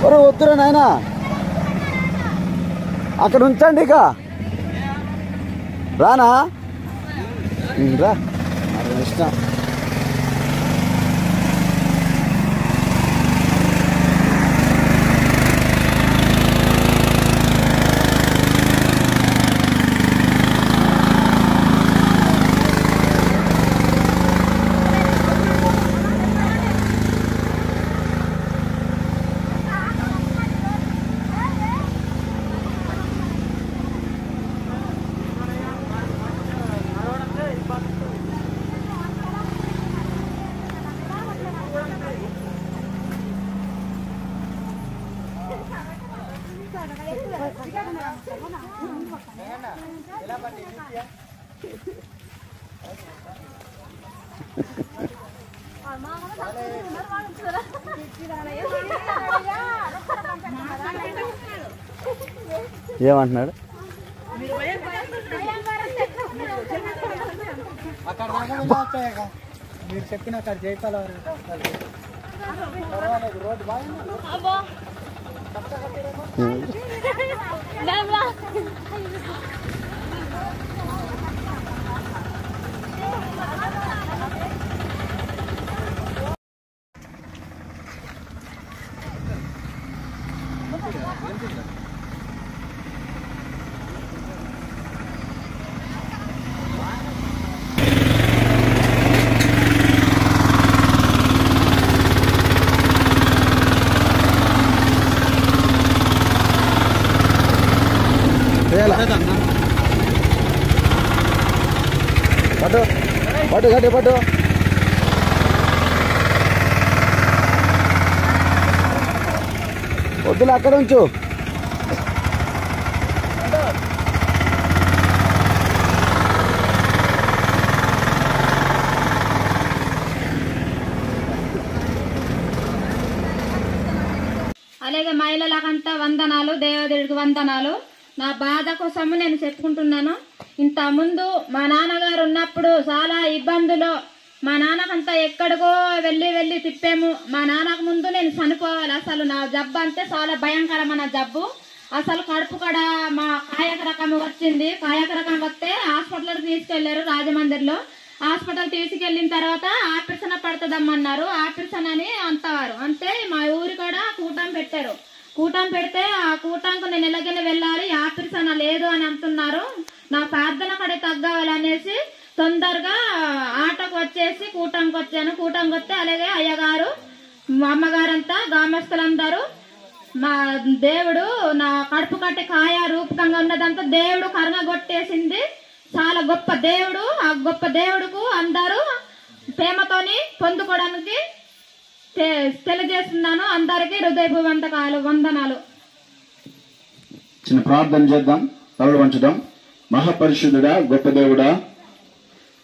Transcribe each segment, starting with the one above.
ఒరే వద్దురా నాయన, అక్కడ ఉంచండి. ఇక రానా రా ఇష్టం. ఏమంటున్నాడు? మీరు చెప్పిన అక్కడ జైపాలవారు రోడ్డు బాగా పట్టు పట్టు గట్టి పట్టు. వద్దులే అక్కడ ఉంచు. అలాగే మహిళలకంతా వందనాలు, దేవదేవుడికి వందనాలు. నా బాధ కోసము నేను చెప్పుకుంటున్నాను. ఇంత ముందు మా నాన్నగారు ఉన్నప్పుడు చాలా ఇబ్బందులు, మా నాన్నకంతా ఎక్కడికో వెళ్ళి తిప్పాము. మా నాన్నకు ముందు నేను చనిపోవాలి. అసలు నా జబ్బు అంటే చాలా భయంకరమైన జబ్బు. అసలు కడుపు కడ మా కాయక రకం వచ్చింది. కాయక రకం వస్తే హాస్పిటల్కి తీసుకెళ్లారు రాజమండ్రిలో. హాస్పిటల్ తీసుకెళ్లిన తర్వాత ఆపరేషన్ పడుతుందమ్మన్నారు. ఆపరేషన్ అని అంటారు. అంటే మా ఊరి కూడా కూటం పెట్టారు. కూటం పెడితే ఆ కూటానికి నేను ఎలాగైనా వెళ్ళాలి, ఆపరేషన్ లేదు అని అంటున్నారు. నా ప్రార్థన కడే తగ్గవాలనేసి తొందరగా ఆటోకి వచ్చేసి కూటంకి వచ్చాను. కూటంకి వస్తే అలాగే అయ్యగారు, మా అమ్మగారంతా, గ్రామస్తులందరూ మా దేవుడు నా కడుపు కట్టి కాయ రూపకంగా ఉన్నదంతా దేవుడు కరుణ కొట్టేసింది. చాలా గొప్ప దేవుడు. ఆ గొప్ప దేవుడుకు అందరూ ప్రేమతోని పొందుకోవడానికి తెలియజేస్తున్నాను. అందరికీ హృదయపూర్వక వందనాలు. చిన్న ప్రార్థన చేద్దాం, తలలు వంచుదాం. మహాపరిశుద్ధుడా, గొప్ప దేవుడా,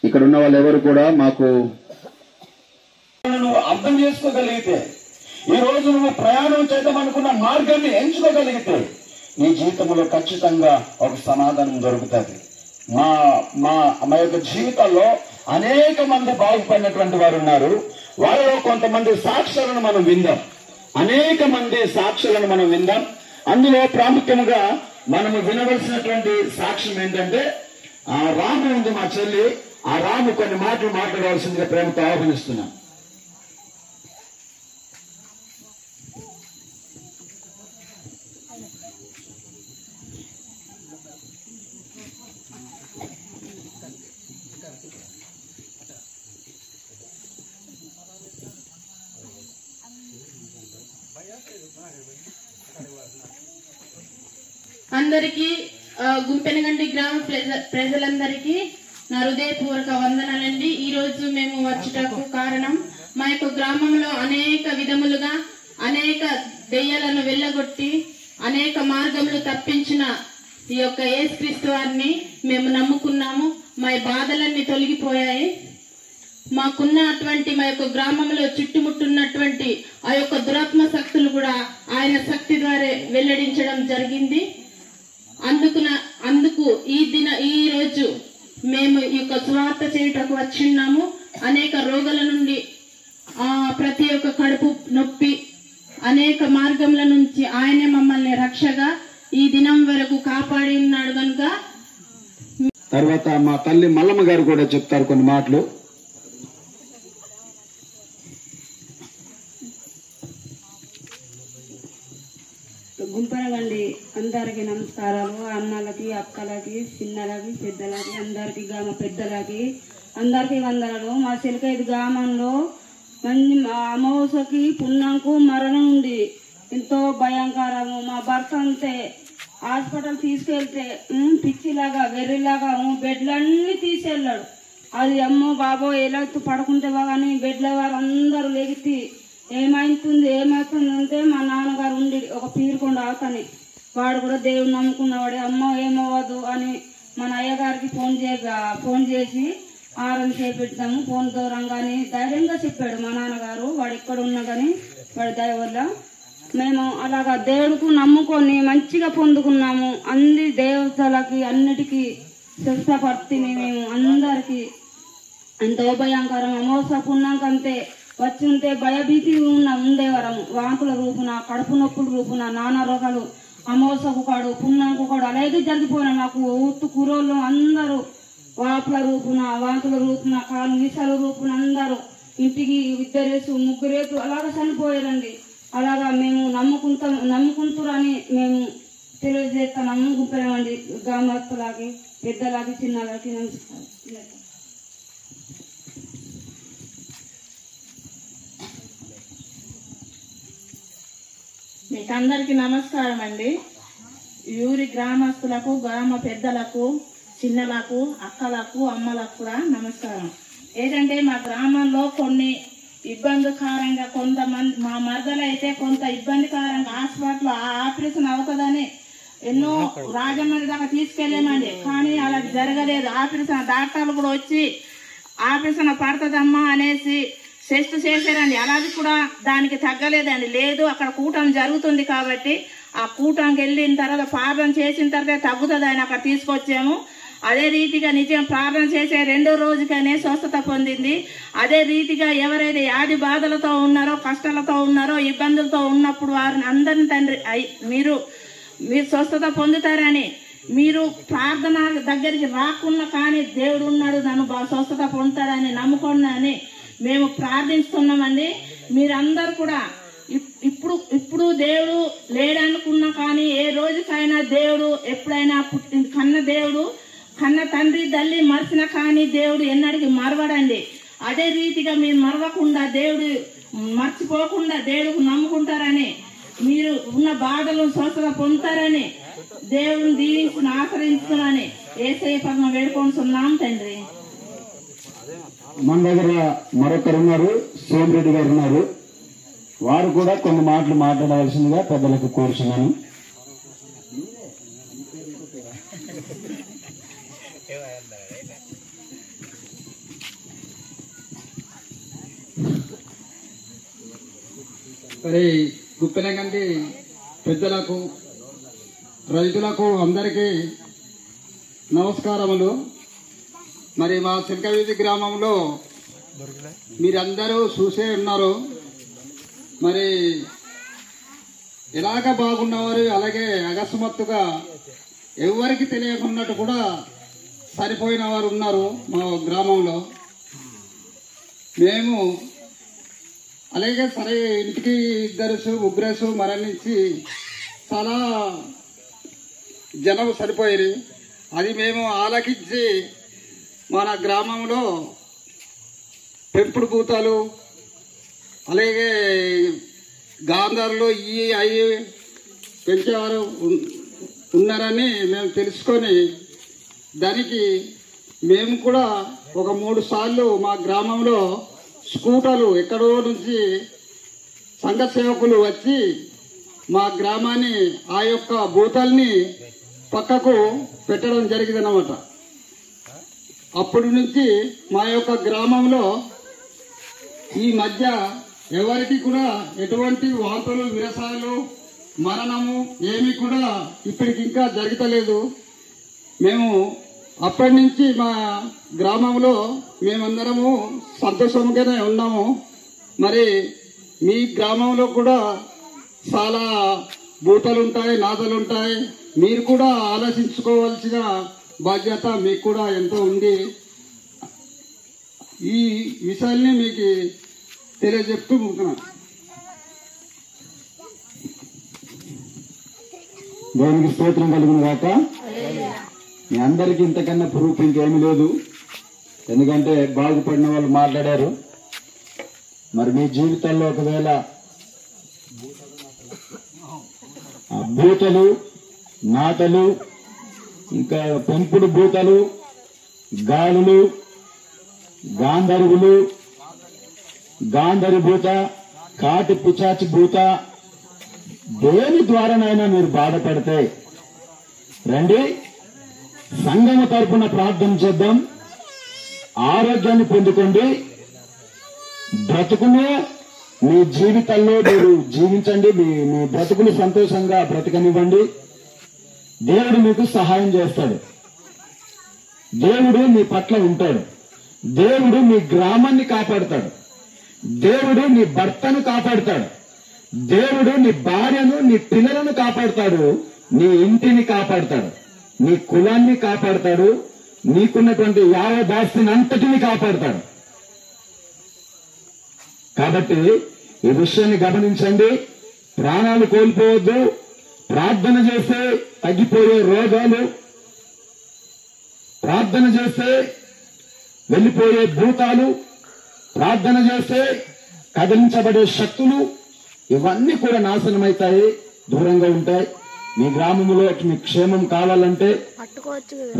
ఇక్కడ ఉన్న వాళ్ళు ఎవరు కూడా మాకు నువ్వు అర్థం చేసుకోగలిగితే, ఈ రోజు నువ్వు ప్రయాణం చేద్దాం అనుకున్న మార్గాన్ని ఎంచుకోగలిగితే నీ జీవితంలో ఖచ్చితంగా ఒక సమాధానం దొరుకుతుంది. మా మా మా యొక్క జీవితాల్లో అనేక మంది బాగుపడినటువంటి వారు ఉన్నారు. వాళ్ళలో కొంతమంది సాక్ష్యాలను మనం విందాం. అనేక మంది సాక్ష్యాలను మనం విందాం. అందులో ప్రాముఖ్యంగా మనము వినవలసినటువంటి సాక్ష్యం ఏంటంటే, ఆ రాము ఉంది మా చెల్లి. ఆ రాము కొన్ని మాటలు మాట్లాడవలసిందిగా ప్రేమతో ఆహ్వానిస్తున్నాం. అందరికీ గుంపెనగండి గ్రామ ప్రజలందరికీ నా హృదయపూర్వక వందనాలండి. ఈ రోజు మేము వచ్చుటకు కారణం, మా యొక్క గ్రామంలో అనేక విధములుగా అనేక దెయ్యాలను వెళ్ళగొట్టి అనేక మార్గములు తప్పించిన ఈ యొక్క యేసుక్రీస్తు వారిని మేము నమ్ముకున్నాము. మా బాధలన్నీ తొలగిపోయాయి. మాకున్నటువంటి మా యొక్క గ్రామంలో చుట్టుముట్టున్నటువంటి ఆ యొక్క దురాత్మ శక్తులు కూడా ఆయన శక్తి ద్వారా వెల్లడించడం జరిగింది. అందుకు ఈ రోజు మేము ఈ యొక్క స్వార్థ చేయుటకు వచ్చిన్నాము. అనేక రోగాల నుండి ప్రతి ఒక్క కడుపు నొప్పి, అనేక మార్గముల నుంచి ఆయనే మమ్మల్ని రక్షగా ఈ దినం వరకు కాపాడి ఉన్నాడు కనుక. తర్వాత మా తల్లి మల్లమ్మ గారు కూడా చెప్తారు కొన్ని మాటలు. గుంపనగండి అందరికి నమస్కారాలు. అన్నలకి, అక్కలకి, చిన్నలకి, పెద్దలకి, అందరికి గ్రామ పెద్దలకి అందరికి వందనాలు. మా చిలకైదు గ్రామంలో మంచి అమావాస్యకి పుణ్యంకు మరణం ఉంది. ఎంతో భయంకరము. మా భర్త అంతే హాస్పిటల్ తీసుకెళ్తే పిచ్చిలాగా వెర్రిలాగా బెడ్లన్నీ తీసేళ్ళాడు. అది అమ్మో బాబో ఎలా పడుకుంటే బాగాని బెడ్ల వారు అందరూ లెగితి ఏమైతుంది అంటే మా నాన్నగారు ఉండి ఒక పీరుకొండ ఆకని వాడు కూడా దేవుడు నమ్ముకున్నవాడే. అమ్మో ఏమవ్వదు అని మన అయ్యగారికి ఫోన్ చేసి ఆరని చేపెట్టాము. ఫోన్ దూరంగానే ధైర్యంగా చెప్పాడు మా నాన్నగారు. వాడు ఎక్కడ ఉన్నా కానీ వాడి దయ వల్ల మేము అలాగా దేవుడికి నమ్ముకొని మంచిగా పొందుకున్నాము. అన్ని దేవతలకి అన్నిటికీ శిక్షపర్తిని మేము అందరికి ఎంతో భయంకరం. అమోస పుణ్యంకంతే వచ్చి ఉంటే భయభీతి ఉండేవరము. వాంతుల రూపున, కడుపు నొప్పుల రూపున, నానా రోగాలు అమోసకు కాడు పుణ్యంకు కాడు అలాగే జరిగిపోయినా. నాకు ఊత్తు కూరోళ్ళు అందరూ వాపుల రూపున, వాంతుల రూపున, కాలు విసల రూపున ఇంటికి 2 3 అలాగా చనిపోయారండి. అలాగా మేము నమ్ముకుంటారని మేము తెలియజేస్తాం. నమ్ముకుంటామండి గ్రామస్తులకి, పెద్దలకి, చిన్నలకి నమస్కారం. మీకు అందరికీ నమస్కారం అండి. ఊరి గ్రామస్తులకు, గ్రామ పెద్దలకు, చిన్నలకు, అక్కలకు, అమ్మలకు కూడా నమస్కారం. ఏంటంటే మా గ్రామంలో కొన్ని ఇబ్బందికరంగా కొంతమంది మా మరదలు అయితే కొంత ఇబ్బందికరంగా హాస్పిటల్లో ఆపరేషన్ అవుతుందని ఎన్నో రాజమండ్రి దాకా తీసుకెళ్ళామండి. కానీ అలా జరగలేదు. ఆపరేషన్ డాక్టర్లు కూడా వచ్చి ఆపరేషన్ పడుతుందమ్మా అనేసి టెస్ట్ చేశారండి. అలాది కూడా దానికి తగ్గలేదండి. లేదు అక్కడ కూటమి జరుగుతుంది కాబట్టి ఆ కూటమికి వెళ్ళిన తర్వాత ప్రార్థన చేసిన తర్వాత తగ్గుతుంది అని అక్కడ తీసుకొచ్చాము. అదే రీతిగా నిజం ప్రార్థన చేసే 2వ రోజుకనే స్వస్థత పొందింది. అదే రీతిగా ఎవరైతే వ్యాధి బాధలతో ఉన్నారో, కష్టాలతో ఉన్నారో, ఇబ్బందులతో ఉన్నప్పుడు వారిని అందరిని తండ్రి మీరు స్వస్థత పొందుతారని, మీరు ప్రార్థన దగ్గరికి రాకున్నా కానీ దేవుడు ఉన్నాడు నన్ను స్వస్థత పొందుతాడని నమ్ముకున్నాని మేము ప్రార్థిస్తున్నామండి. మీరందరూ కూడా ఇప్పుడు దేవుడు లేడనుకున్నా కానీ ఏ రోజుకైనా దేవుడు ఎప్పుడైనా కన్న దేవుడు కన్న తండ్రి తల్లి మర్చిన కానీ దేవుడు ఎన్నడికి మరవడండి. అదే రీతిగా మీరు మరవకుండా దేవుడు మర్చిపోకుండా దేవుడికి నమ్ముకుంటారని, మీరు ఉన్న బాధలు స్వస్థత పొందుతారని దేవుడిని దీవించుకుని ఆశ్రయించుకుని యేసయ్య పరమ వేడుకొంటున్నాం తండ్రి. మన దగ్గర మరొకరు ఉన్నారు, సోమిరెడ్డి గారు ఉన్నారు. వారు కూడా కొన్ని మాటలు మాట్లాడవలసిందిగా పెద్దలకు కోరుచున్నాను. మరి గుప్పెనగంటి పెద్దలకు, రైతులకు అందరికీ నమస్కారములు. మరి మా చిలకవీధి గ్రామంలో మీరందరూ చూసే ఉన్నారు. మరి ఎలాగ బాగున్నవారు అలాగే అకస్మాత్తుగా ఎవరికి తెలియకున్నట్టు కూడా సరిపోయిన వారు ఉన్నారు మా గ్రామంలో. మేము అలాగే సరే ఇంటికి 2 ముగ్గురు మరణించి చాలా జనం సరిపోయారు. అది మేము ఆలకించి మన గ్రామంలో పెంపుడు భూతాలు అలాగే గాంధారులు అవి పెంచేవారు ఉన్నారని మేము తెలుసుకొని దానికి మేము కూడా ఒక 3 సార్లు మా గ్రామంలో స్కూటర్లు ఎక్కడో నుంచి సంఘ సేవకులు వచ్చి మా గ్రామాన్ని ఆ యొక్క భూతాల్ని పక్కకు పెట్టడం జరిగిందన్నమాట. అప్పటి నుంచి మా యొక్క గ్రామంలో ఈ మధ్య ఎవరికి కూడా ఎటువంటి వార్తలు, విరసాలు, మరణము ఏమీ కూడా ఇప్పటికి ఇంకా జరగలేదు. మేము అప్పటి నుంచి మా గ్రామంలో మేమందరము సంతోషంగానే ఉన్నాము. మరి మీ గ్రామంలో కూడా చాలా భూతలుంటాయి, నాదలుంటాయి. మీరు కూడా ఆలోచించుకోవాల్సిన బాధ్యత మీకు కూడా ఎంతో ఉంది. ఈ విషయాల్ని మీకు తెలియజెప్తూ ఉంటున్నాను. దేవునికి స్తోత్రం కలుగును గాక. మీ అందరికీ ఇంతకన్నా ప్రూఫ్ ఇంకేమీ లేదు, ఎందుకంటే బాగుపడిన వాళ్ళు మాట్లాడారు. మరి మీ జీవితాల్లో ఒకవేళ భూతలు, నాటలు, ఇంకా పెంపుడు భూతలు, గాలులు, గాంధర్వులు, గాంధరి భూత, కాటి పిచాచి భూత, దేని ద్వారానైనా మీరు బాధపడితే రండి, సంఘం తరపున ప్రార్థన చేద్దాం. ఆరోగ్యాన్ని పొందుకోండి, బ్రతుకును మీ జీవితాల్లో మీరు జీవించండి. మీ బ్రతుకులు సంతోషంగా బ్రతకనివ్వండి. దేవుడు మీకు సహాయం చేస్తాడు. దేవుడు మీ పట్ల ఉంటాడు. దేవుడు మీ గ్రామాన్ని కాపాడుతాడు. దేవుడు నీ భర్తను కాపాడుతాడు. దేవుడు నీ భార్యను, నీ పిల్లలను కాపాడుతాడు. నీ ఇంటిని కాపాడుతాడు. నీ కులాన్ని కాపాడుతాడు. నీకున్నటువంటి యావదాస్తిని అంతటిని కాపాడుతాడు. కాబట్టి ఈ విషయాన్ని గమనించండి. ప్రాణాలు కోల్పోవద్దు. ప్రార్థన చేస్తే తగ్గిపోయే రోగాలు, ప్రార్థన చేస్తే వెళ్లిపోయే భూతాలు, ప్రార్థన చేస్తే కదిలించబడే శక్తులు, ఇవన్నీ కూడా నాశనమవుతాయి, దూరంగా ఉంటాయి. మీ గ్రామంలో మీ క్షేమం కావాలంటే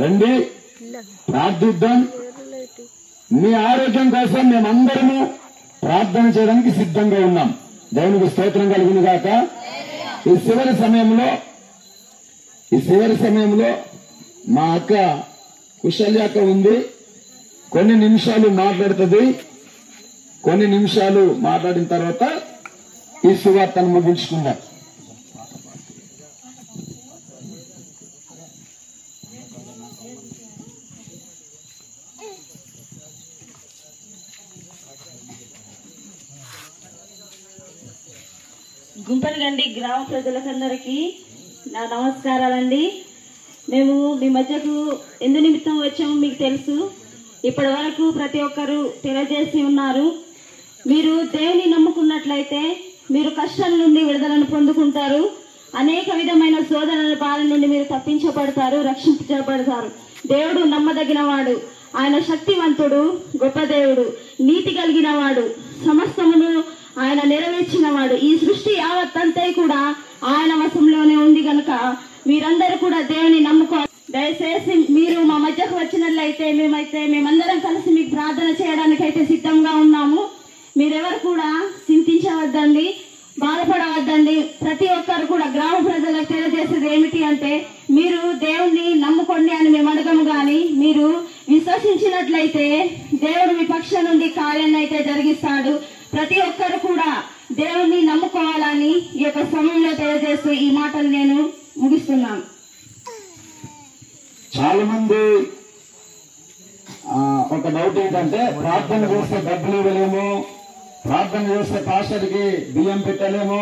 రండి, ప్రార్థిద్దాం. మీ ఆరోగ్యం కోసం మేమందరము ప్రార్థన చేయడానికి సిద్ధంగా ఉన్నాం. దేవునికి స్తోత్రం కలుగును గాక. ఈ చివరి సమయంలో మా అక్క కుశల్య అక్క ఉంది. కొన్ని నిమిషాలు మాట్లాడుతుంది. కొన్ని నిమిషాలు మాట్లాడిన తర్వాత ఈ సువార్తను ముగించుకుందాం. గుంపనగండి గ్రామ ప్రజలకందరికీ నా నమస్కారాలండి. మేము మీ మధ్యకు ఎందు నిమిత్తం వచ్చామో మీకు తెలుసు. ఇప్పటి వరకు ప్రతి ఒక్కరూ తెలియజేసి ఉన్నారు. మీరు దేవుని నమ్ముకున్నట్లయితే మీరు కష్టాల నుండి విడుదలను పొందుకుంటారు. అనేక విధమైన శోధనల బారి నుండి మీరు తప్పించబడతారు, రక్షించబడతారు. దేవుడు నమ్మదగిన వాడు, ఆయన శక్తివంతుడు, గొప్ప దేవుడు, నీతి కలిగిన వాడు, సమస్తమును ఆయన నెరవేర్చిన వాడు. ఈ సృష్టి యావత్తంతా కూడా ఆయన వశంలోనే ఉంది గనక మీరందరూ కూడా దేవుని నమ్ముకోవాలి. దయచేసి మీరు మా మధ్యకు వచ్చినట్లయితే మేమందరం కలిసి మీకు ప్రార్థన చేయడానికైతే సిద్ధంగా ఉన్నాము. మీరెవరు కూడా చింతించవద్దండి, బాధపడవద్దండి. ప్రతి ఒక్కరు కూడా గ్రామ ప్రజలకు తెలియజేసేది ఏమిటి అంటే, మీరు దేవుణ్ణి నమ్ముకోండి అని మేము అడగము గాని, మీరు విశ్వసించినట్లయితే దేవుడు మీ పక్షం నుండి కార్యాన్ని అయితే జరిగిస్తాడు. ప్రతి ఒక్కరు కూడా దేవుణ్ణి నమ్ముకోవాలని ఈ యొక్క సమయంలో తెలియజేస్తూ ఈ మాటలు నేను ముగిస్తున్నాను. చాలా మంది ఒక డౌట్ ఏంటంటే, ప్రార్థన చేస్తే డబ్బులు ఇవ్వలేము, ప్రార్థన చేస్తే పాస్టర్కి బియ్యం పెట్టలేము,